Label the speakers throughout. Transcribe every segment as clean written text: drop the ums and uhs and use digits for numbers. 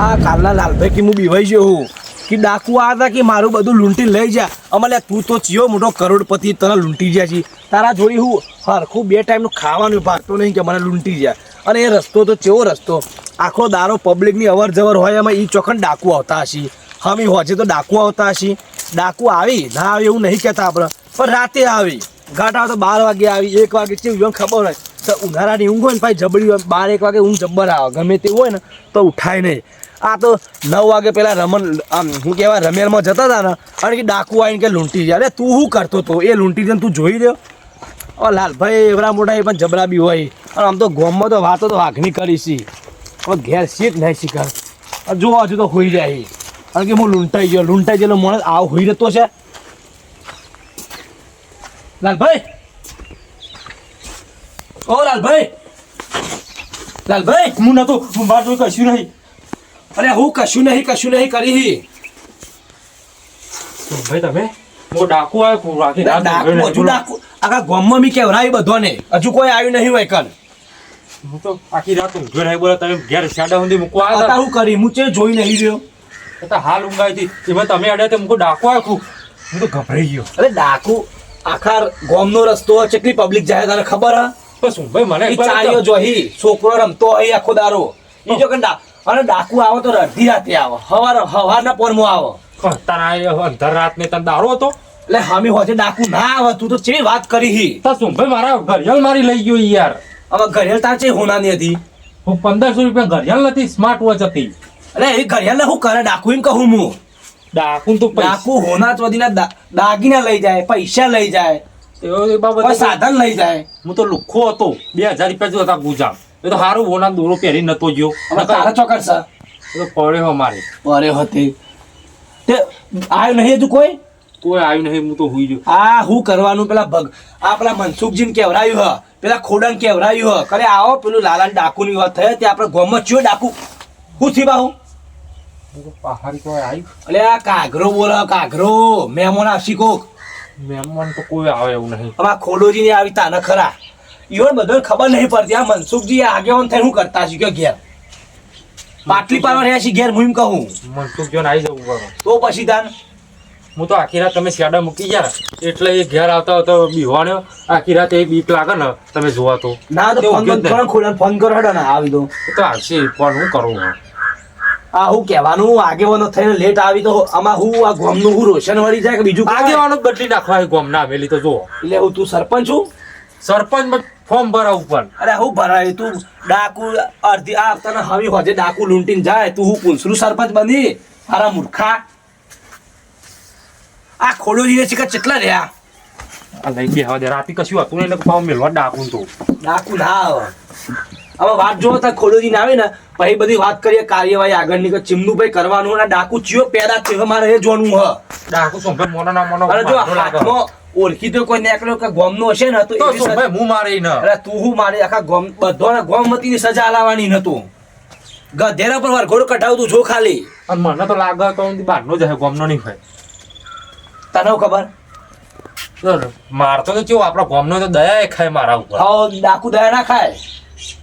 Speaker 1: આ કાલના લાલભાઈ કે હું બીવાઈ ગયો હું કે ડાકુ આ હતા કે મારું બધું લૂંટી લઈ જા અમારે તું તો ચિયો મોટો કરોડપતિ તને લૂંટી જાય છે તારા જોડી હું હરખું 2 ટાઈમનું ખાવાનું ભાગતો નહીં કે મને લૂંટી જાય અને એ રસ્તો તો કેવો રસ્તો આખો દારો પબ્લિકની અવર જવર હોય એમાં એ ચોખન ડાકુ આવતા હશે હમી હોજે તો ડાકુ આવતા હશે ડાકુ આવી ના આવે એવું નહીં કહેતા આપણે પણ રાતે આવી ઘાટ આવે તો 12 વાગે આવી 1 વાગે કેવું ખબર હોય તો ઉનાળાની ઊંઘ હોય ને ભાઈ જબડી હોય 12-1 વાગે ઊંઘ જબ્બર આવે ગમે તે હોય ને તો ઉઠાય નહીં આ તો 9 વાગે પેલા રમણ આમ શું કહેવાય રમેલમાં જતા હતા ને અને કે ડાકુ આવીને કે લૂંટી જાય અરે તું શું કરતો હતો એ લૂંટી જાય તું જોઈ રહ્યો હવે લાલભાઈ એવડા મોટા એ પણ જબરા બી હોય અને આમ તો ગોમમાં તો વાતો તો વાઘની કરીશી હવે ઘેર શીખ નહીં શીખર જો હજુ તો હોઈ જાય કારણ કે હું લૂંટાઈ ગયેલો માણસ આવ હોઈ રહેતો છે લાલભાઈ ઓ લાલભાઈ
Speaker 2: હું નતો હું બાર જોઈ કશું નહીં.
Speaker 1: અરે હું કશું નહીં કરી
Speaker 2: ભાઈ તમે મો ડાકુ આવ્યો રાખી
Speaker 1: ડાકુ આખા ગામમાં મી કેવરાય બધાને હજુ કોઈ આવ્યું નહીં હોય કલ
Speaker 2: હું તો આખી રાત ઊંઘ્યો નહીં બોલો તમે ઘેર સાડા સુધી મૂકવા આવ્યા
Speaker 1: હું કરી હું ચે જોઈ નહીં રહ્યો
Speaker 2: હતા હાલ ઊંઘાઈ હતી એમાં તમે અડ્યા તો મૂકો ડાકુ આવ્યો હું તો ગભરાઈ ગયો.
Speaker 1: અરે ડાકુ આખા ગામનો રસ્તો ચેટલી પબ્લિક જાય તને ખબર હા
Speaker 2: બસ હું ભાઈ મને
Speaker 1: ચાલ્યો જોહી છોકરો રમતો અહીં આખો દારો ઈ જો કંડા અને ડાકુ આવો તો અડધી રાતે આવો હવારના પોરમાં આવો
Speaker 2: અંધર રાત ને તને દારો હતો
Speaker 1: એટલે હમી હોજે ડાકુ ના આવે તું તો ચેવી વાત કરી હી
Speaker 2: તા શું ભાઈ મારા ઘડિયાળ મારી લઈ ગયો યાર.
Speaker 1: હવે ઘડિયાળ તાર ચે હોનાની હતી
Speaker 2: હું 1500 રૂપિયા ઘડિયાળ નથી સ્માર્ટ વોચ હતી.
Speaker 1: અરે એ ઘડિયાળ શું કરે ડાકુ એમ કહું હું
Speaker 2: ડાકુ તો
Speaker 1: ડાકુ હોના ચોદીના દાગીના લઈ જાય પૈસા લઈ જાય
Speaker 2: એ બાબત
Speaker 1: સાધન લઈ જાય.
Speaker 2: હું તો લુખ્ખો હતો 2000 રૂપિયા જો હતા ગુજામ એ તો હારું હોના દોરો પહેરી નતો ગયો
Speaker 1: તારા ચોકડ સર
Speaker 2: તો પડ્યો અમારે
Speaker 1: પરે હતી તે આવ્યું નહીં હજુ કોઈ
Speaker 2: આવ્યું નહીં હું તો હુઈ ગયો.
Speaker 1: આ હું કરવાનું પેલા મનસુખજીને કેવરાયું હ પેલા ખોડાને કેવરાયું હ કરે આવો પેલું લાલાને ડાકુની વાત થઈ તે આપણે ગામમાં ચિયો ડાકુ હું થી બાહુ
Speaker 2: પહાડી કોઈ આવ્યું
Speaker 1: એટલે આ કાઘરો બોલે કાઘરો મહેમાન આવશી કોક
Speaker 2: મહેમાન તો કોઈ આવે એવું નહીં.
Speaker 1: અમારા ખોડોજી ને આવી તાને ખરા ઈવન બધો ખબર નહીં પડતી આ મનસુખજી આગેવાન થઈને હું કરતા શીખ્યો ઘેર પાટલી પાડવા રહ્યા છીએ ઘેર હું એમ કહું
Speaker 2: મનસુખ જોન આવી જવું પડે
Speaker 1: તો પછી તાન
Speaker 2: હું તો આખી રાત તમે શેડા મૂકી ગયા એટલે એ ઘેર આવતા તો બીવાણ્યો આખી રાત એ બીક લાગે ને તમે જોવા તો
Speaker 1: ના તો ફોન કરો હેડો ને આવી દો
Speaker 2: તો આવશે પણ હું કરું
Speaker 1: આ હું કહેવાનું આગેવાનો થઈને લેટ આવી તો આમાં હું આ ગામનું હું રોશન વળી જાય કે બીજું
Speaker 2: આગેવાનો બદલી નાખવા ગોમ ના આવેલી તો જો
Speaker 1: એટલે હું તું સરપંચ છું
Speaker 2: સરપંચ ફોર્મ ભરાવું પણ
Speaker 1: અરે હું ભરાય તું ડાકુ અડધી આ તને હવે હોજે ડાકુ લૂંટીને જાય તું હું પુંસરું સરપંચ બની મારા મૂર્ખા આ ખોડોજીને ચીકા ચેટલા રહ્યા
Speaker 2: આ લઈ ગયા હવે રાતી કશું હતું ને એટલે પાવ મેલવા ડાકું તો
Speaker 1: ડાકુ ના આવે હવે વાત જો તા ખોડોજી આવે ને પછી બધી વાત કરીએ કાર્યવાહી આગળની કે ચીમનુભાઈ કરવાનું અને ડાકુ ચિયો પેદા થયો મારે એ જોવાનું હ
Speaker 2: ડાકુ સોંભે મોનો ના મોનો
Speaker 1: અરે જો હાથમાં ઓળખી તો કોઈ નીકળ્યો કે ગોમનો હશે ને તો
Speaker 2: સોંભે હું મારી ન
Speaker 1: અરે તું હું મારી આખા ગોમ બધોના ગોમતીની સજા આલાવાની નતું ગધેરા પર વરઘોડો કઢાવતું જો ખાલી
Speaker 2: અને મને તો લાગે તો બહારનો જ હે ગોમનો નહીં ભાઈ
Speaker 1: તને ખબર
Speaker 2: મારતો તો કેવું આપણા ગોમનો તો દયા એ ખાય મારા ઉપર
Speaker 1: હા ડાકુ દયા ના ખાય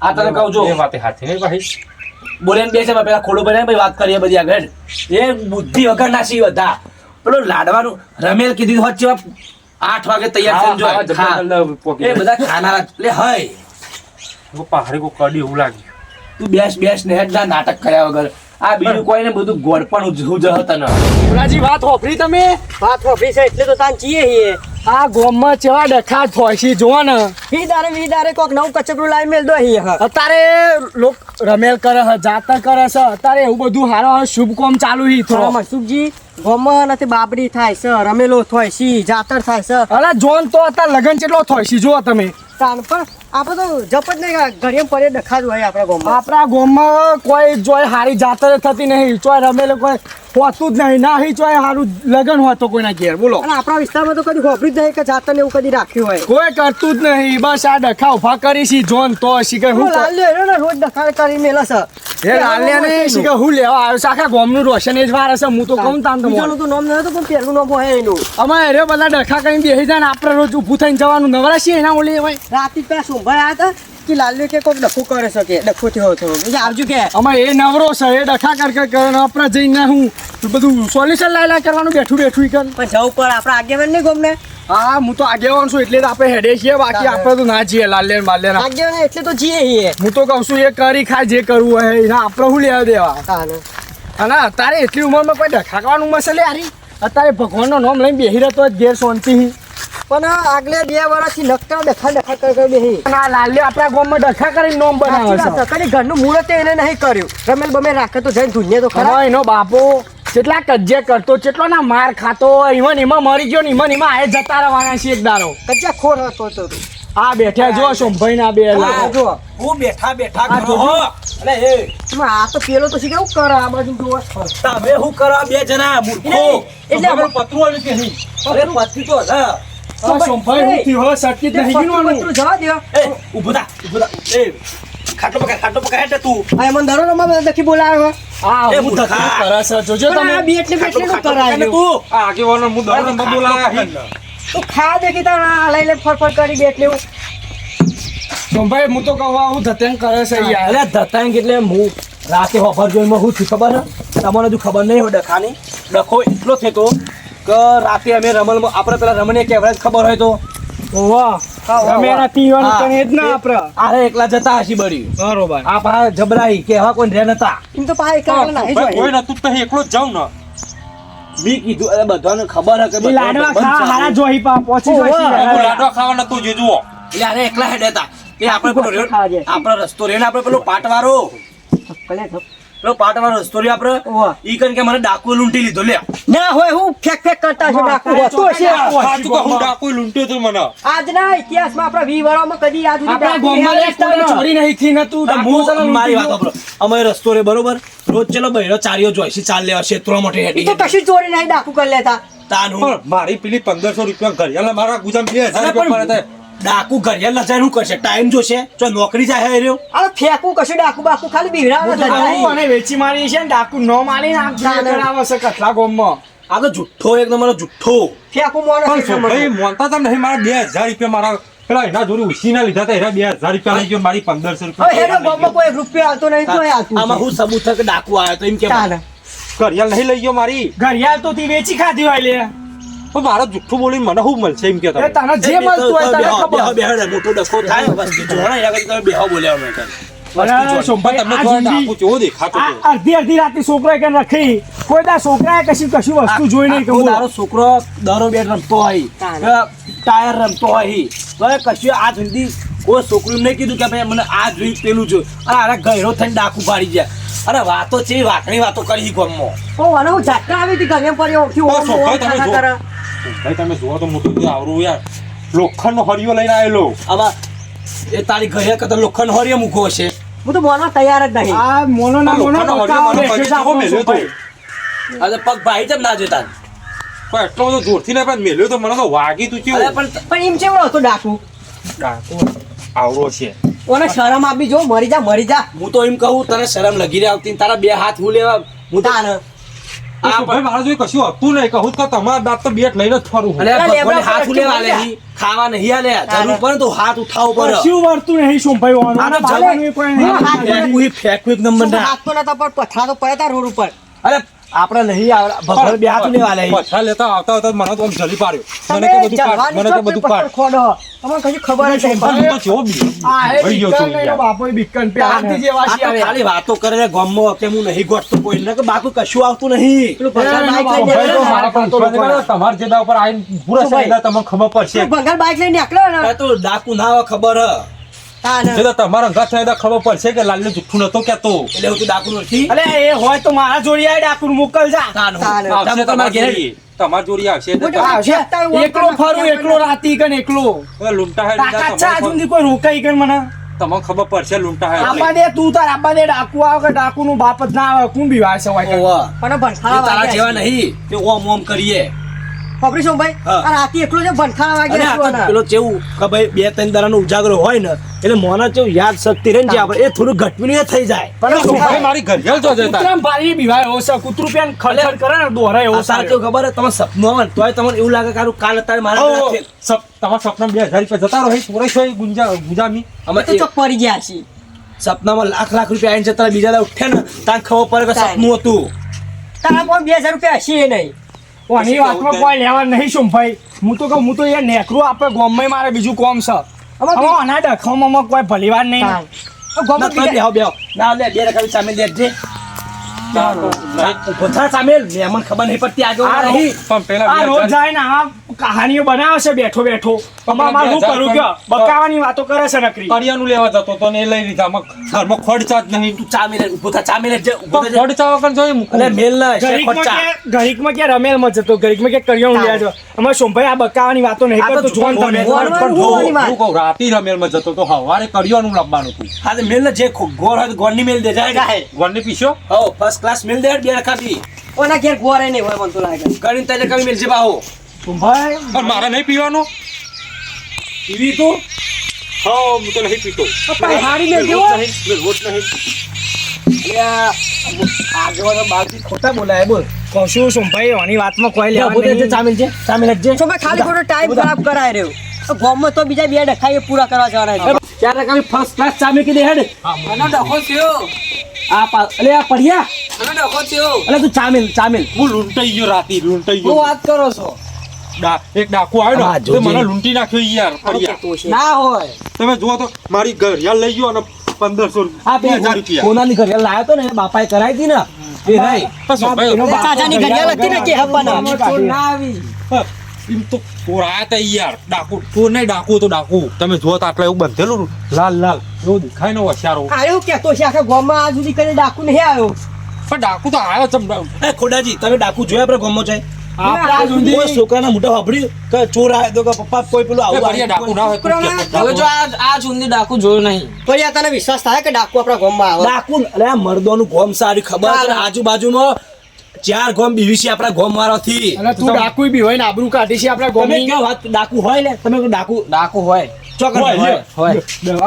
Speaker 1: આ તને કહું જો
Speaker 2: એ વાતે હાથી નહીં ભાઈ
Speaker 1: બોલે ને બેસે પેલા ખોડું બને ભાઈ વાત કરીએ બધી આગળ એ બુદ્ધિ વગર ના સી બધા પેલો લાડવાનું રમેલ કીધી હોત છે 8 વાગે તૈયાર થઈ એ બધા ખાનારા એટલે હય
Speaker 2: પહાડી કો કડી એવું લાગ્યું
Speaker 1: તું બેસ ને હેડ ના નાટક કર્યા વગર આ બીજું કોઈ ને બધું ગોળ પણ ઉજહત ન
Speaker 3: ઓલાજી વાત હોફરી તમે વાત હોફરી છે એટલે તો તાન ચીએ હીએ આ ગોમમાં ચેવા ડખા થોયસી જોવા ને વીદારે કોક નવું કચકડું લાવી મેલ દો અહીં અત્યારે લોક રમેલ કરે છે જાતર કરે છે અત્યારે એવું બધું હારો શુભ કોમ ચાલુ હી થોડો મનસુખજી ગોમમાં નથી બાબરી થાય છે રમેલો થોયસી જાતર થાય છે અરે જોન તો અત્યારે લગન ચેટલો થોયસી જો તમે તાન પણ આપણે તો જપ જ નહીં ઘડીએ પડે ડખા જ હોય આપણા ગામમાં કોઈ જોય હારી જાતર થતી નહીં ચોય રમેલો કોઈ હોતું જ નહીં ના ચોય હારું લગન હોય તો કોઈના ઘેર બોલો અને આપણા વિસ્તારમાં તો કદી હોભરી જ નહીં કે જાતર ને એવું કદી રાખ્યું હોય કોઈ કરતું જ નહીં બસ આ ડખા ઉભા કરી છી જોન તો શીખે હું રોજ ડખા કરી મેલે છે એ લાલ્યા ને શીખે હું લેવા આવ્યો છે આખા ગામનું રોશન જ વાર હશે હું તો કહું તાન તો બીજાનું તો નામ નહીં તો પણ પહેલું નામ હોય એનું અમારે રે બધા ડખા કરીને બેસી જાય ને આપણે રોજ ઊભું થઈને જવાનું નવરા છીએ એના ઓલી હોય રાતી પેલા સોમભાઈ આવ્યા હતા કે લાલ્યો કે કોક ડખો કરે શકે ડખો થયો એટલે આવજો કે
Speaker 4: અમારે એ નવરો છે એ ડખા કર આપણે જઈને હું બધું સોલ્યુશન લાયલા કરવાનું બેઠું ઈ કર
Speaker 3: પણ જવું પર આપણે આગેવાન નહીં ગમને
Speaker 4: હા હું તો આગેવાન છું એટલે જ આપણે હેડે છીએ બાકી આપણે તો ના છીએ લાલ્યા માલ્યા
Speaker 3: આગેવાન એટલે તો જીએ છીએ
Speaker 4: હું તો કહું છું એ કરી ખાય જે કરવું હોય એના આપણે શું લેવા દેવા અને તારે એટલી ઉંમરમાં કોઈ ડખાકવાનું મસલે યારી અત્યારે ભગવાનનું નામ લઈને બેહી રહેતો ઘેર શાંતિ
Speaker 3: પણ આગલે 2 વર્ષથી નકટા ડખા કરી બેહી
Speaker 4: ના લાલ્યો આપણા ગામમાં ડખા કરીને નામ બનાવે છે
Speaker 3: કદી ઘરનું મુહૂર્ત એને નહીં કર્યું રમેલ બમે રાખે તો જઈને ધુનિયા તો ખરા
Speaker 4: એનો બાપો કેટલા કજ્જે કરતો કેટલો ના માર ખાતો ઈવન એમાં મરી ગયો ને ઈવન એમાં આયે જતા રહેવાના છે એક દાડો
Speaker 3: કચ્ચા ખોર હતો તો
Speaker 4: આ બેઠા જો સોમભાઈ ના બે
Speaker 3: જો
Speaker 1: હું બેઠા કરો હો. અલે એ
Speaker 3: આ તો પેલો તો શીખે કરે આ બાજુ જોવા
Speaker 1: તમે શું કરો બે જણા મૂર્ખો
Speaker 3: એટલે
Speaker 1: તમારું પતરું આવ્યું કે નહીં? અરે પતરું તો હા.
Speaker 4: સોમભાઈ હું થી હો સટકી જ નહીં ગીનવાનું
Speaker 3: જવા દો
Speaker 1: એ ઊભો થા એ ખાટલો પકડ હેઠે તું.
Speaker 3: આ મને દરો રમવા દખી બોલાવ્યો
Speaker 4: આ
Speaker 1: એ
Speaker 4: હું
Speaker 1: મૂર્ખા.
Speaker 4: ધક્કા કરે છે જોજો
Speaker 3: પણ આ
Speaker 4: તમે
Speaker 3: બી એટલે બેટલે નું કરાય
Speaker 1: તું
Speaker 2: આ આગેવાનો હું દોડને બોલાયા
Speaker 3: તું ખા દેખી તારા લઈ લે ફરફર કરી બેટલે
Speaker 4: સોમભાઈ હું તો કહું હું ધતેન કરે છે યાર
Speaker 1: અરે ધતાંગ એટલે હું રાતે હોફર જોઈમાં હું છું ખબર હે તમને હજુ ખબર નહીં હોય ડખાની ડખો એટલો થતો કે રાતે અમે રમણમાં આપણે પેલા રમણીય કેવરેજ ખબર હોય તો
Speaker 4: વાહ અમે એના પીવાનું
Speaker 1: હા.
Speaker 4: પણ એ જ ના આપણે
Speaker 1: આરે એકલા જતા હસી બળી
Speaker 4: બરોબર
Speaker 1: આ પા જબરાઈ કે હવા કોઈ રે નતા
Speaker 3: એમ તો પાય એકલા નહીં
Speaker 2: ભાઈ, કોઈ
Speaker 3: જોઈ
Speaker 2: નતું તો એકલો જ જાઉં ને
Speaker 1: બી કીધું અરે બધાને ખબર હે કે
Speaker 4: ઈ
Speaker 1: બધા
Speaker 4: લાડવા
Speaker 1: બંધ
Speaker 4: ખા
Speaker 1: ચાલે.
Speaker 4: હારા જોઈ પા પહોંચી
Speaker 3: ઓહો.
Speaker 4: જશે
Speaker 2: હું લાડવા ખાવા નતું જે જુઓ
Speaker 1: એટલે આરે એકલા હેડે હતા એ આપણે પેલો રેડ-
Speaker 3: ખાજે.
Speaker 1: આપણો રસ્તો રેને આપણે પેલો પાટવાળો પેલો પાટવાળો રસ્તો રહ્યો આપણે
Speaker 3: ઓહો.
Speaker 1: ઈ કન કે મને ડાકુ લૂંટી લીધો લે
Speaker 3: ના હોય હું ફેક કરતા છો ડાકુ હોતો છે
Speaker 2: સાચું કહું, હું ડાકુ લૂંટ્યો તો મને
Speaker 3: આજના ઇતિહાસમાં આપણા 20 વર્ષમાં કદી યાદ નથી
Speaker 4: આપણા
Speaker 3: ડાકુ
Speaker 4: ગામમાં
Speaker 3: હેરાન
Speaker 4: એક કોઈને
Speaker 3: કરતા.
Speaker 4: ચોરી નહીં થી નતું ડાકુ તને
Speaker 1: હું મારી વાત
Speaker 4: લૂંટી
Speaker 1: સાંભળો અમે રસ્તો રે બરોબર રોજ ચલો બહેરો ચારીઓ જોઈશી ચાલ લેવા ક્ષેત્રો મોટે
Speaker 3: ઈ
Speaker 1: હેડી
Speaker 3: તો કશું ચોરી નહીં ડાકુ કરી લેતા
Speaker 1: તાનું
Speaker 2: પણ મારી પેલી 1500 રૂપિયા ઘડિયાળ મારા ગુજામ 2000
Speaker 1: અરે
Speaker 2: રૂપિયા
Speaker 1: પણ
Speaker 2: પડે
Speaker 1: ડાકુ ઘડિયાળ લજાય શું કરશે ટાઈમ જોશે જો નોકરી જાય હે રહ્યો
Speaker 3: આ ફેંકું કશું ડાકુ બાકુ ખાલી બીવડાવે છે
Speaker 4: ડાકુ અને વેચી મારી છે ને ડાકુ ન મારી ને આમ કરાવે છે કથલા ગામમાં
Speaker 1: આ તો જુઠ્ઠો એક નંબરનો જુઠ્ઠો
Speaker 3: ફેંકું મોણસ
Speaker 2: પણ સોમભાઈ મોનતા તમે નહીં મારા 2000 રૂપિયા મારા પેલા એના જોડે ઉછીના લીધા હતા એના 2000 રૂપિયા લઈ ગયો મારી 1500
Speaker 3: હવે હેડો
Speaker 2: રૂપિયા
Speaker 3: ગામમાં કોઈ રૂપિયો આવતો નહીં તો આવતું
Speaker 1: આમાં હું સબૂત થાય કે ડાકુ આવ્યો તો એમ કે
Speaker 3: ચાલે.
Speaker 2: ઘડિયાળ નહીં લઈ ગયો મારી
Speaker 4: ઘડિયાળ તો તી વેચી ખાધી હોય લે
Speaker 2: તો મારો જુઠ્ઠું બોલીને મને શું મળશે એમ કે
Speaker 4: એ
Speaker 2: તમે
Speaker 4: તને જે મળતું હોય તને ખબર
Speaker 1: બેહો મોટો ડખો થાય બસ જોણા યાર તમે બેહો બોલ્યા મેં
Speaker 4: અરે સોમભાઈ
Speaker 2: તમને
Speaker 4: આ
Speaker 2: થોડા
Speaker 4: જિંદગી-
Speaker 2: ડાકુ જેવો દેખાતો હતો.
Speaker 4: આ અડધી રાતે છોકરાએ કે રાખી કોઈ દા છોકરાએ કશું વસ્તુ જોઈ નહીં
Speaker 1: આખો
Speaker 4: કે
Speaker 1: તારો છોકરો દરો બેટ રમતો હોય ટાયર રમતો હોય હવે કશું આ સુધી કોઈ છોકરું નહીં કીધું કે ભાઈ મને આ જોયું પેલું જોયું અને આરા ગહેરો થઈને ડાકુ પાડી જાય અરે વાતો છે વાકણી વાતો કરી ગામમાં
Speaker 3: ઓ વાલો હું ઝાટકા આવી હતી ગમે પર ઉઠી
Speaker 2: ઓ,
Speaker 3: ઓમ
Speaker 2: સોમભાઈ,
Speaker 3: ઓમ
Speaker 2: તમે
Speaker 3: ખાતા
Speaker 2: જો.
Speaker 3: કરે.
Speaker 2: ભાઈ તમે જુઓ તો મોટું બધું આવરું યાર લોખંડનો હરિયો લઈને આવેલો
Speaker 1: આમાં એ તારી ઘરે કદાચ લોખંડ હોરીએ મૂકો હશે
Speaker 3: હું તો બોલવા તૈયાર જ નહીં
Speaker 4: આ મોનો ના મોનો
Speaker 2: લોખંડનો
Speaker 4: બતાવો
Speaker 2: હરિયો મને
Speaker 4: બેઠો છે
Speaker 2: પગે
Speaker 4: આપણો
Speaker 2: મેલ્યો તો.
Speaker 4: સોમભાઈ.
Speaker 1: અરે પગ ભાઈ જેમ ના જોતા
Speaker 2: પણ એટલો બધો જોરથી ને પણ મેલ્યો તો મને તો વાગી તું
Speaker 1: અરે
Speaker 2: કેવું
Speaker 1: પણ
Speaker 3: પણ એમ કેવો હતો ડાકુ
Speaker 2: ડાકુ આવરો છે
Speaker 3: ઓને શરમ આપી જો મરી જા
Speaker 1: હું તો એમ કહું તને શરમ લગી રહી આવતી ને તારા બે હાથ હું લેવા હું તો
Speaker 3: તાને
Speaker 2: આ ભાઈ મારા જોઈ કશું હતું નહીં કહું તો તમારા દાંત તો બેટ લઈને જ ફરું હું.
Speaker 1: અરે
Speaker 3: અરે
Speaker 1: ભગવાને
Speaker 3: લેબડા
Speaker 1: હાથ
Speaker 3: પર
Speaker 1: ઉલેવા
Speaker 3: અટકી
Speaker 1: લે ખાવા નહીં આલે જરૂર પડે તો હાથ ઉઠાવવો પડે
Speaker 4: કશું વર્તું નહીં સોમભાઈ વાનું.
Speaker 1: આ તો
Speaker 4: બાબાનું કોઈ નહીં.
Speaker 3: હા, હાથ
Speaker 1: ફેંકવું ફેંકવું એક નંબર ના
Speaker 3: હાથ તો નતા પણ પથરા તો પડ્યા તા રોડ ઉપર
Speaker 1: અરે આપણે નહીં ભગવાન બે હાથ લેવા લે
Speaker 2: પછા લેતા આવતા મને તો આમ જલી પાડ્યો મને કે બધું કાઢ મને કે બધું કાઢ
Speaker 3: ખોડો તમને કશું ખબર જ નહીં
Speaker 2: પણ હું તો જેવો બી
Speaker 4: આ એ
Speaker 2: ભાઈ ગયો
Speaker 4: બિક્કર
Speaker 2: છું
Speaker 4: ને એનો
Speaker 2: યાર.
Speaker 4: બાપોય બિક્કર પે હાથી જેવા
Speaker 1: આ
Speaker 4: છે
Speaker 1: તો
Speaker 4: હવે.
Speaker 1: ખાલી વાતો કરે છે ગામમાં કે હું નહીં ગોઠતો કોઈ ને કે બાકી કશું આવતું નહીં
Speaker 3: પેલું ભંગાર
Speaker 4: એનો
Speaker 3: બાઈક
Speaker 4: બાપ
Speaker 3: લઈને
Speaker 4: ભાઈ તો
Speaker 3: નીકળ્યો
Speaker 4: મારા
Speaker 3: ને.
Speaker 4: પણ તો લોકો
Speaker 2: તમારા જેદા ઉપર આવીને પૂરા
Speaker 3: શું ભાઈ?
Speaker 2: સાઈડા તમને ખબર પડશે
Speaker 3: પેલું ભંગાર બાઈક લઈને નીકળ્યો ને
Speaker 1: આ તો ડાકુ ના આવે ખબર હ
Speaker 3: તાને.
Speaker 2: જેદા તમારા અંગા સાઈડા ખબર પડશે કે લાલને જુઠ્ઠું નતો કહેતો
Speaker 1: એટલે હું તો ડાકુ નથી
Speaker 4: અલે એ હોય તો મારા જોડી આય ડાકુર મોકલ જા
Speaker 1: તાન
Speaker 3: તાન.
Speaker 1: હું.
Speaker 2: આવશે
Speaker 1: તમે તમારા ઘેર
Speaker 2: તમાર જોડી આવશે એટલે
Speaker 3: મોટો
Speaker 2: તમે-
Speaker 3: ફેંકતા હોય ઓમ
Speaker 4: એકલો
Speaker 3: કરે,
Speaker 4: ફરું એકલો રાતી કન એકલો
Speaker 2: હવે લૂંટા હે લીધા
Speaker 4: તાકાત છે આજ
Speaker 2: તમને
Speaker 4: સુધી કોઈ રોકાઈ કન મને
Speaker 2: તમને ખબર પડશે લૂંટા હે
Speaker 4: આબા દે તું તાર આબા દે ડાકુ આવે કે ડાકુ નું બાપ જ ના આવે કોણ બીવાય છે હોય
Speaker 1: ઓવા.
Speaker 3: પણ
Speaker 1: એ
Speaker 3: ભણખાવા
Speaker 1: તારા
Speaker 3: વાગ્યા
Speaker 1: જેવા નહીં કે ઓમ ઓમ કરીએ
Speaker 3: ખબર શું ભાઈ
Speaker 1: હા.
Speaker 3: આ રાતે એકલો જે ભનખાણા વાગે
Speaker 1: અને આ તો
Speaker 3: સુવાના.
Speaker 1: પેલો કેવું કે ભાઈ 2-3 દાડાનો ઉજાગરો હોય ને એટલે મોના કેવું યાદ શક્તિ રહે ને જે આપણે એ થોડું ઘટવીને થઈ જાય
Speaker 2: ભાઈ મારી ઘડિયાળ જો જતા
Speaker 4: કૂતરામ ભારી બીવાય એવો છે કૂતરું પેન ખડખડ કરે ને દોરે એવો
Speaker 1: આ સાચું ખબર હે તમે સપનું આવે ને તોય તમને એવું લાગે કે હારું કાલ અત્યારે મારા ઘરે છે.
Speaker 2: તમારા સપના 2000 રૂપિયા જતા રહો પૂરે છો ગુંજામી
Speaker 1: અમે
Speaker 3: તો ચોક પડી ગયા છીએ.
Speaker 1: સપનામાં લાખ રૂપિયા આવીને જતા બીજા દાડે ઉઠ્યા ને ત્યાં ખબર પડે કે સપનું હતું.
Speaker 3: તારા પણ 2000 રૂપિયા હશે એ નહીં.
Speaker 4: કોની વાતમાં કોઈ લેવા નહીં શું ભાઈ હું તો કહું હું તો એ નેકરું આપણે ગોમમાં મારે બીજું કોમ છે હવે આના ડખવામાં કોઈ ભલીવાર નહીં
Speaker 3: તાન. તો
Speaker 1: ના,
Speaker 3: ગોમત
Speaker 1: તોય બેહો, બેહો. ના, લે, 2 રકાબી સામેલ દેજે. ઉભો થા સામેલ. મહેમાન ખબર નહીં પડતી આગળ
Speaker 4: આ
Speaker 1: વાળા
Speaker 4: રહી.
Speaker 2: પણ પેલા
Speaker 4: આ રોજ જાય ને આ કહાનીઓ બનાવે છે બેઠો બેઠો અમાર શું કરું કે બકાવાની વાતો કરે છે નકરી
Speaker 2: કરિયાનું લેવા જતો તો ને એ લઈ લીધા ઘરમાં ખર્ચા જ નહીં
Speaker 1: તું ચા મેલે, ઉભો થા, ચા મેલે જે, ઉભો થા જે.
Speaker 2: ખર્ચા વગર જોઈએ મૂકું.
Speaker 1: અલે, મેલ ના, છે ખર્ચા.
Speaker 4: ઘડીકમાં કે રમેલમાં જતો ઘડીકમાં કે કરિયાણું લેવા જતો અમારે સોમભાઈ આ બકાવાની વાતો નહીં
Speaker 1: આ તો
Speaker 4: કરતો જોન
Speaker 1: જુઠ્ઠું
Speaker 4: તમે
Speaker 1: બોલે.
Speaker 3: ગોળવાનું હોવાની વાત.
Speaker 2: હું કહું રાતી રમેલમાં જતો તો હવારે કરિયાનું લાવવાનું હતું
Speaker 1: હા, તો મેલ ને જે ગોળ હોય તો ગોળની મેલ દે, જાય.
Speaker 3: જાહેર.
Speaker 2: વનની પીસ્યો
Speaker 1: હો, first class મેલ દે, 2 રકાબી.
Speaker 3: ઓના ઘેર ગોરે નહીં હોય મને તો લાગે.
Speaker 1: કરીને 3 રકાબી મેલ છે બાહો.
Speaker 4: સોમભાઈ
Speaker 2: પણ મારે નહીં પીવાનું
Speaker 1: પીવી તું?
Speaker 2: હા હું તો નહીં પીતો
Speaker 3: પણ હારી મેલ જેવો.
Speaker 1: અલે, આ આગેવાનો બહારથી ખોટા બોલાય, બોલ.
Speaker 4: કશું સોમભાઈ આની વાતમાં કોઈ
Speaker 1: લે,
Speaker 4: લેવા
Speaker 1: ઉભો થા, જે
Speaker 4: નહીં.
Speaker 1: ચા મેલ છે, ચા મેલ જ જે.
Speaker 3: તો ભાઈ ખાલી ખોટો ટાઈમ ખરાબ કરાય રહ્યો. તો ગોમમાં તો બીજા 2 ડખાઈએ પૂરા કરવા જવાના છે.
Speaker 1: 4 રકાબી first class ચા મેકી દે, હેડ.
Speaker 3: આનો ડખો થયો.
Speaker 1: અલે, આ પડ્યા.
Speaker 3: આનો ડખો થયો.
Speaker 1: અલે, તું ચા મેલ, ચા મેલ.
Speaker 2: હું લૂંટાઈ ગયો રાતી લૂંટાઈ
Speaker 3: શું
Speaker 2: ગયો
Speaker 3: વાત કરો છો?
Speaker 2: એક ડાકુ આવ્યો
Speaker 1: હા,
Speaker 2: ને તો
Speaker 1: જોજે.
Speaker 2: મને લૂંટી નાખ્યો યાર ફરિયા
Speaker 3: ના હોય.
Speaker 2: તમે જુઓ તો મારી ઘડિયાળ લઈ ગયો અને 1500
Speaker 1: આ બે
Speaker 2: 2000 રૂપિયા
Speaker 1: કોનાની ઘડિયાળ લાવ્યો તો ને એ બાપાએ કરાવી હતી ને એ નહીં.
Speaker 2: બસ ભાઈ,
Speaker 4: એનો બાપ
Speaker 3: ચાચાની ઘડિયાળ હતી ને કે હપ્પાના.
Speaker 4: ચોર ના
Speaker 3: આવી.
Speaker 2: એમ તો ચોરાયા તા યાર ડાકુ ચોર નહીં ડાકુ તો ડાકુ તમે જુઓ તો આટલા એવું બંધેલું લાલ લાલ એવું દેખાય ને હોશિયારો
Speaker 3: આયો કેતો છે આખા ગામમાં આજ સુધી કદી ડાકુ નહીં આવ્યો.
Speaker 2: પણ ડાકુ તો આવ્યો ચમ
Speaker 1: એ ખોડાજી તમે ડાકુ જોયા આપણે ગામમાં જાય
Speaker 4: આપણા
Speaker 1: કોઈ
Speaker 4: સુધી
Speaker 1: છોકરાના મોઢા વાપર્યું કે ચોર આવ્યો તો કે પપ્પા કોઈ પેલું
Speaker 2: એ
Speaker 1: આવું
Speaker 2: બઢિયા ડાકુ ના હોય તું કે
Speaker 3: હવે જો
Speaker 5: આ સુધી ડાકુ જોયો નહીં
Speaker 3: તો યાર તને વિશ્વાસ થાય કે ડાકુ આપણા ગામમાં આવે?
Speaker 1: ડાકુ અરે આ મર્દોનું ગોમ સારી ખબર છે ને આજુબાજુમાં 4 ગોમ બીવીસી આપણા ગોમ વાળાથી
Speaker 4: અને તું ડાકુ બી હોય ને આબરૂ કાઢી છે આપણા
Speaker 1: તમે
Speaker 4: ગોમની
Speaker 1: કેવો વાત ડાકુ હોય ને તમે કહો ડાકુ
Speaker 5: ડાકુ હોય
Speaker 1: ચોકન હોય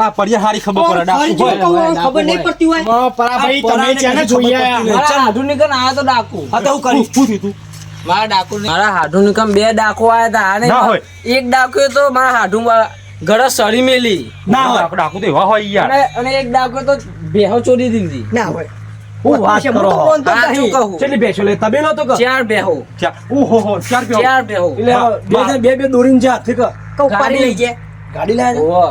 Speaker 2: આ પડિયા હારી ખબર પડે
Speaker 3: ફરી
Speaker 2: ડાકુ
Speaker 3: જોઈ
Speaker 2: હોય
Speaker 3: કહું, ખબર નહીં પડતી હોય.
Speaker 4: પરાભાઈ
Speaker 1: આ
Speaker 4: તમે
Speaker 1: પરાને
Speaker 4: છે ને
Speaker 1: કશું
Speaker 4: જોઈએ
Speaker 1: ખબર પડતી
Speaker 5: મારા હાડું આયા તો ડાકુ
Speaker 1: હા તો હું કરી
Speaker 2: શું થયું તું
Speaker 5: મારા ડાકુ મારા હાડું નિકમ 2 ડાકુ આયા હતા આને
Speaker 2: ના હોય.
Speaker 5: એક ડાકુ તો મારા હાડું ઘરે સળી મેલી
Speaker 1: ના હોય
Speaker 2: ડાકુ તો એવા હોય યાર
Speaker 5: અને એક ડાકુ તો બેહો ચોરી દીધી
Speaker 3: ના હોય.
Speaker 1: હું વાત
Speaker 3: હું
Speaker 1: કરો
Speaker 3: તો બોલતો જ
Speaker 5: સાચું
Speaker 3: નહીં.
Speaker 5: કહું
Speaker 1: કેટલી બેસો લે તબેલો તો કે
Speaker 5: 4 બેહો
Speaker 2: ઓહો 4 રૂપિયા
Speaker 5: 4 બેહો
Speaker 1: એટલે બે દોરીને જા ઠીક હે?
Speaker 3: કહું ઉપાડી લઈ જાય.
Speaker 1: ગાડી લાવે
Speaker 5: ઓહો.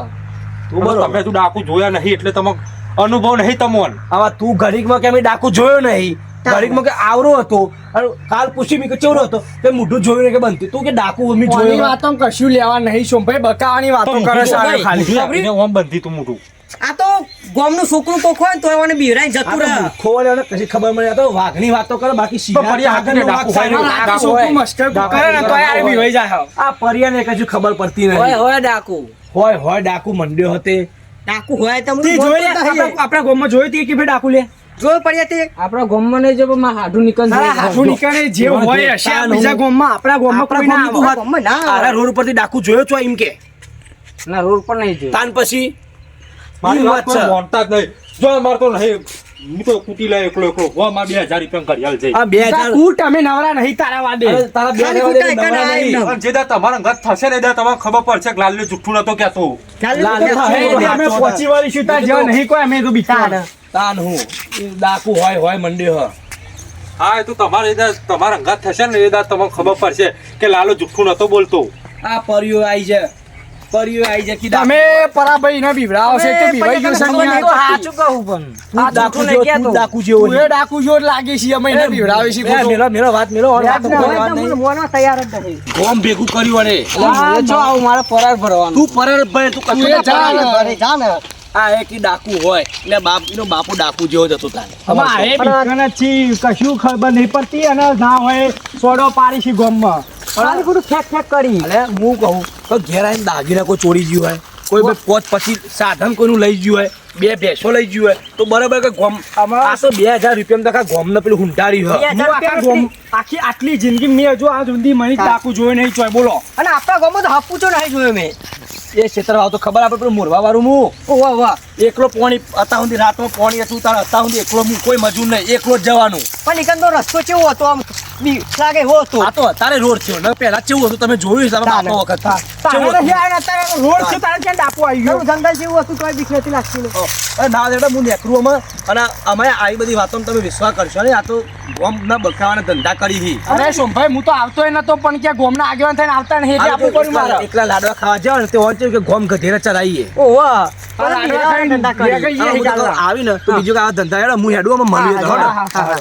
Speaker 1: તું બરોબર
Speaker 2: તમે તું ડાકુ જોયા નહીં એટલે તમે અનુભવ નહીં તમોન
Speaker 1: આવા તું ઘડીકમાં કે મેં ડાકુ જોયો નહીં ઘડીકમાં કે આવરો હતો અને કાલ પૂછી મી કે ચેવડો હતો તે મોઢું જોયું ને કે બનતી તું કે ડાકુ અમે
Speaker 4: કોની
Speaker 1: જોયો
Speaker 4: વાતો કશું લેવા નહીં સોમભાઈ બકાવાની વાતો કરે છે આ ખાલી
Speaker 2: ઓમ બંધી તું મોટું
Speaker 3: આ તો ગામનું છોકરું કોક હોય ને તો એને બીવરાઈને જતું રહે.
Speaker 1: ખોવાલે કશી ખબર મને તો વાઘની વાતો કરે બાકી સીધા
Speaker 2: પર્યા હાથે
Speaker 1: આગળનો
Speaker 2: ડાકુ
Speaker 1: વાઘ
Speaker 2: હોય ને.
Speaker 1: સાહેબ.
Speaker 4: આ છોકરું મસ્કર કરે ને તો યાર બી વહી જાય
Speaker 1: આ પરિયાને કશું ખબર પડતી
Speaker 5: હોય
Speaker 1: નથી
Speaker 5: હોય ડાકુ
Speaker 1: હોય ડાકુ મંડ્યો હતે
Speaker 3: ડાકુ હોય તો
Speaker 4: તે જોઈ લે આપણા ગામમાં જોઈ હતી કે ભાઈ ડાકુ લે
Speaker 3: જોયું પડ્યા તે
Speaker 5: આપણા ગામમાં નહીં જો પણ મારા હાડું નીકળ
Speaker 4: તારા હાથું નીકળે જે હોય હશે આ બીજા ગામમાં આપણા ગામમાં કોઈ ના
Speaker 1: ગામની તું
Speaker 4: આવે.
Speaker 1: વાત.
Speaker 3: ગામમાં ના આવે.
Speaker 1: આરા રોડ ઉપરથી ડાકુ જોયો છો એમ કે
Speaker 5: ના રોડ પર નહીં જોયું
Speaker 1: તાન પછી
Speaker 2: મારી
Speaker 1: ઈ
Speaker 2: વાત
Speaker 1: વાત છે.
Speaker 2: કોઈ માનતા જ નહીં જો માર તો નહીં હું તો કૂટી લાય એકલો વો માં 2000 રૂપિયા ઘડિયાળ જઈ
Speaker 1: આ 2000
Speaker 4: કૂટ અમે નવરા નહીં તારા વાદે
Speaker 1: અરે તારા બે
Speaker 3: ખાલી
Speaker 1: રહેવા દે,
Speaker 3: ખોટા
Speaker 1: નવરા
Speaker 3: એકના
Speaker 1: નહીં.
Speaker 3: આઈ
Speaker 2: અને જે દા તમારા ઘર થશે ને દા તમને ખબર પડશે કે લાલ્યો જુઠ્ઠું નતો કહેતો
Speaker 3: ચાલ
Speaker 1: લાલ
Speaker 3: તો
Speaker 1: થશે.
Speaker 3: થાય.
Speaker 4: અમે પહોંચી વાળીશું તાર જેવા નહીં કોઈ અમે તો બીતા
Speaker 1: તાન હું ઈ ડાકુ હોય મંડ્યો હ
Speaker 2: હા એ તો તમારે તમારા અંગાત થશે ને એ દા તમને ખબર પડશે કે લાલો જુઠ્ઠું નતો બોલતો
Speaker 1: આ પરિયો આઈ છે કીધા
Speaker 4: તમે પરાભાઈ ને બીવડાવો છે તો બીવાઈ ગયું છે
Speaker 3: ખબર
Speaker 4: ને
Speaker 3: નહીં
Speaker 5: તો
Speaker 4: યાર.
Speaker 5: સાચું કહું પણ આ
Speaker 1: ડાકુ
Speaker 5: જૂઠું
Speaker 1: જેવો,
Speaker 5: નહીં કહેતો.
Speaker 1: તું ડાકુ જેવો
Speaker 4: તું એ ડાકુ જો લાગે છે અમે એને બીવડાવે છે ખોટું.
Speaker 1: મેલો વાત મેલો
Speaker 3: વ્યાજ
Speaker 1: વાતો
Speaker 3: ના
Speaker 1: કોઈ
Speaker 3: હોય
Speaker 1: વાત
Speaker 3: તો
Speaker 1: નહીં.
Speaker 3: હું મોનવા તૈયાર જ નથી.
Speaker 1: ગોમ ભેગું કર્યું અરે
Speaker 5: આ જો આવું મારે પરાર ભરવાનું
Speaker 1: તું પરર ભાઈ તું
Speaker 4: તું એ
Speaker 1: કશું
Speaker 4: જા ને.
Speaker 3: ઘરે જા ને.
Speaker 1: આ એક ઈ ડાકુ હોય એટલે એનો બાપુ ડાકુ જેવો જ હતો તારે
Speaker 4: અમારે બીકણ જ છી, કશું ખબર નહીં પડતી અને ના હોય સોડો પાડી છે ગામમાં.
Speaker 3: ખાલી ખોટું ફેક કરી.
Speaker 1: અલે હું કહું તો ઘેર આવીને દાગીના કોઈ ચોરી ગયું હોય કોઈ ભાઈ પોત પછી સાધન કોઈનું લઈ ગયું હોય બે ભેંસો લઈ ગયું હોય તો બરાબર કે ગોમ આ તો 2000 રૂપિયા તકા ગોમ ને પેલું હુંટારી હ
Speaker 3: બે-
Speaker 4: હું આખા ગોમ આખી આટલી જિંદગી મેં જો આ સુધી મને ડાકુ જોયો નહીં ચોય બોલો
Speaker 3: અને આપણા ગામમાં તો હાપુચો નહીં જોયો મેં.
Speaker 1: એ ક્ષેત્રમાં તો ખબર આપણે પેલું મોરવા વાળું હું
Speaker 3: ઓવા વાહ.
Speaker 1: એકલો પાણી અત્યાર સુધી રાતમાં પાણી હતું તારે અત્યાર સુધી એકલો હું કોઈ મજૂર નહીં એકલો જ જવાનું
Speaker 3: પણ નીકળતો રસ્તો કેવો હતો આમ બીક લાગે એવો હતો.
Speaker 1: આ તો અત્યારે રોડ થયો ને પહેલા કેવું હતું તમે જોયું છે તમે બાપો વખત
Speaker 4: તારે
Speaker 1: કેવું
Speaker 4: નથી
Speaker 1: હતું?
Speaker 4: આ અત્યારે રોડ છે તારે ક્યાં ડાકુ આવી ગયો
Speaker 3: કેવું જંગલ જેવું હતું તોય બીક નથી લાગતી ને.
Speaker 1: અરે ના એટલે હું નેકરું અમે અને અમે આવી બધી વાતોમાં તમે વિશ્વાસ કરશો ને આ તો ગોમના બકાવાના ધંધા કરી હતી
Speaker 4: અરે સોમભાઈ હું તો આવતોય નતો પણ કે ગોમના આગેવાન થઈને આવતા નહીં એટલે આપવું પડ્યું મારે
Speaker 1: એકલા લાડવા ખાવા જાવ ને તે વાંચ્યું કે ગોમ ગધેરે ચરાઈએ
Speaker 3: ઓવા.
Speaker 4: આ લાડવા ખાઈને
Speaker 3: ધંધા કરી.
Speaker 4: ભેગા
Speaker 1: હવે હું તો આવી ને તો બીજું કે આ ધંધા હેડો હું હેડું અમે મળીએ તો
Speaker 4: હા,
Speaker 1: હેડો.
Speaker 4: હા, હા.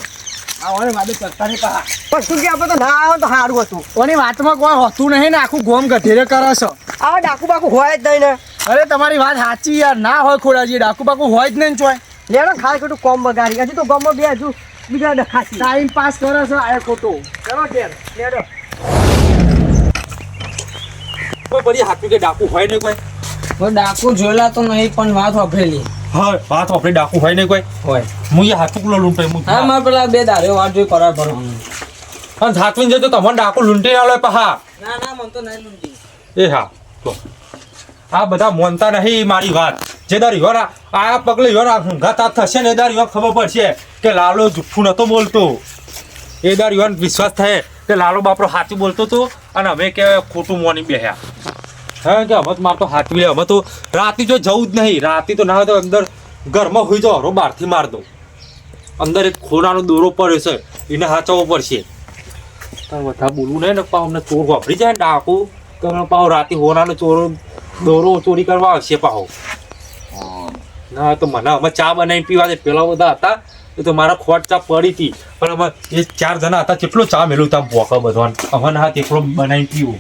Speaker 1: આ હવે વાદે ચડતા નહીં પાહા.
Speaker 3: પણ શું કે આપણે તો ના આવે તો સારું હતું.
Speaker 4: ઓની વાતમાં કોઈ હોતું નહીં ને આખું ગોમ ગધેરે કરે છે
Speaker 3: આવા ડાકુ બાકુ હોય જ નહીં ને.
Speaker 4: અરે તમારી વાત સાચી યાર ના હોય ખોડાજી ડાકુ બાકુ હોય જ નહીં ને ચોય
Speaker 3: લેડો ખાસ ખોટું કોમ બગાડી. હજી તો ગામમાં બે હજુ બીજા ડખાસી.
Speaker 4: ટાઈમ પાસ કરે છે આ ખોટો
Speaker 3: ચલો ઘેર, લેડો.
Speaker 2: કોઈ બધી હાથું કે ડાકુ હોય ને કોઈ
Speaker 5: ડાકુ જોયેલા તો નહીં પણ વાત વાપરેલી
Speaker 2: હા વાત આપણે ડાકુ હોય ને કોઈ
Speaker 5: હોય.
Speaker 2: હું એ હાથું પેલો લૂંટાઈ હું
Speaker 5: હા મારે પેલા બે દારે વાત જોઈ કરાર ભરવાનું.
Speaker 2: અને હાથવીને જતો તમને ડાકુ લૂંટી ના લે પહા
Speaker 5: ના ના મને તો નહીં લૂંટી.
Speaker 2: એ હા તો આ બધા મોનતા નહીં મારી વાત જે દર યોરા આ પગલે યોરા હુંઘાતા થશે ને એ દર યોર ખબર પડશે કે લાલો જુઠ્ઠું નતો બોલતો એ દર યોર વિશ્વાસ થાય કે લાલો બાપરો સાચું બોલતો હતો અને અમે કે ખોટું મોની બેહ્યા હા કે અમે તો મારતો હાથવી લે અમે તો રાતે જો જવું જ નહીં રાતે તો ના હોય તો અંદર ઘરમાં હોઈ જાઓ હરો બહારથી માર દો અંદર એક ખોરાનો દોરો પડ્યો છે એને હાચવવો પડશે તાર બધા બોલવું નહીં ને પાછું અમને ચોર વાપરી જાય ને ડાકુ તમે પાછો રાતે હોરાનો ચોરો દોરો ચોરી કરવા આવશે પાછો ના તો મને અમે ચા બનાવીને પીવા દે પેલા બધા હતા એ તો મારા ખોટ ચા પડી હતી પણ અમે એ 4 જણા હતા કેટલો ચા મેળવું તા ભોકા બધો અમને હાથ એકલો બનાવીને પીવું